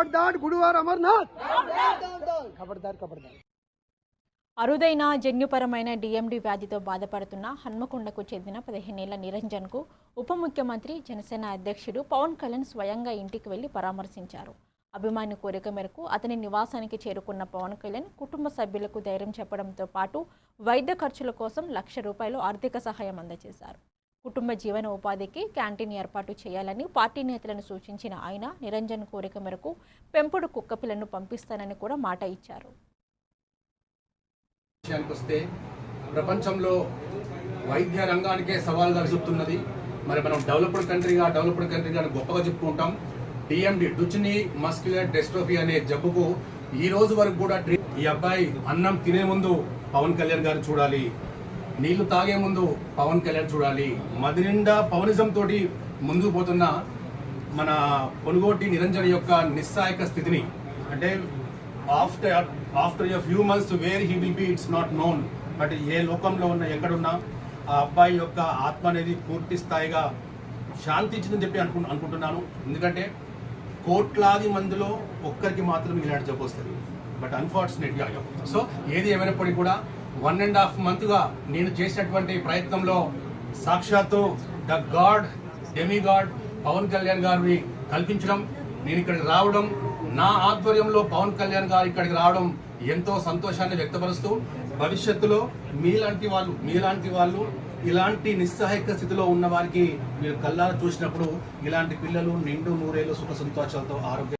खबरदार गुरुवार अमरनाथ खबरदार खबरदार। అరుదైన జన్యుపరమైన డిఎండి వ్యాధితో బాధపడుతున్న హన్మకొండకు చెందిన 15 ఏళ్ల నిరంజన్కు ఉప ముఖ్యమంత్రి జనసేన అధ్యక్షుడు పవన్ కళ్యాణ్ స్వయంగా ఇంటికి వెళ్లి పరామర్శించారు. అభిమాని కోరిక మేరకు అతని నివాసానికి చేరుకున్న పవన్ కళ్యాణ్ కుటుంబ సభ్యులకు ధైర్యం చెప్పడంతో పాటు వైద్య ఖర్చుల కోసం ₹1,00,000 ఆర్థిక సహాయం అందజేశారు. కుటుంబ జీవన ఉపాధికి క్యాంటీన్ ఏర్పాటు చేయాలని పార్టీ నేతలను సూచించిన ఆయన నిరంజన్ కోరిక మేరకు పెంపుడు కుక్కపిల్లను పంపిస్తానని కూడా మాట ఇచ్చారు. వస్తే ప్రపంచంలో వైద్య రంగానికే సవాల్గా విసురుతున్నది. మరి మనం డెవలప్డ్ కంట్రీగా గొప్పగా చెప్పుకుంటాం. డిఎండి డుచెనీ మస్క్యులర్ డిస్ట్రోఫీ అనే జబ్బుకు ఈ రోజు వరకు కూడా ఈ అబ్బాయి అన్నం తినే ముందు పవన్ కళ్యాణ్ గారు చూడాలి, నీళ్లు తాగే ముందు పవన్ కళ్యాణ్ చూడాలి. మది నిండా పవనిజం తోటి ముందుకు పోతున్న మన పొనుగోటి నిరంజన్ యొక్క నిస్సహాయక స్థితిని, అంటే after a few months where he will be it's not known, but ఏ లోకంలో ఉన్న ఎక్కడున్నా ఆ అబ్బాయి యొక్క ఆత్మ అనేది పూర్తి స్థాయిగా శాంతించిందని చెప్పి అనుకుంటున్నాను. ఎందుకంటే కోట్లాది మందిలో ఒక్కరికి మాత్రం ఇలాంటి జబ్బు వస్తుంది. బట్ అన్ఫార్చునేట్గా సో ఏది ఏమైనప్పటికీ కూడా 1.5 months నేను చేసినటువంటి ప్రయత్నంలో సాక్షాత్తు the god demigod Pawan Kalyan గారిని కల్పించడం, నేను ఇక్కడికి రావడం, నా ఆధ్వర్యంలో పవన్ కళ్యాణ్ గారు ఇక్కడికి రావడం ఎంతో సంతోషాన్ని వ్యక్తపరుస్తూ భవిష్యత్తులో మీలాంటి వాళ్ళు ఇలాంటి నిస్సహాయక స్థితిలో ఉన్న వారికి మీరు కళ్ళారా చూసినప్పుడు ఇలాంటి పిల్లలు నిండు 100 ఏళ్ళు సుఖ సంతోషాలతో ఆరోగ్య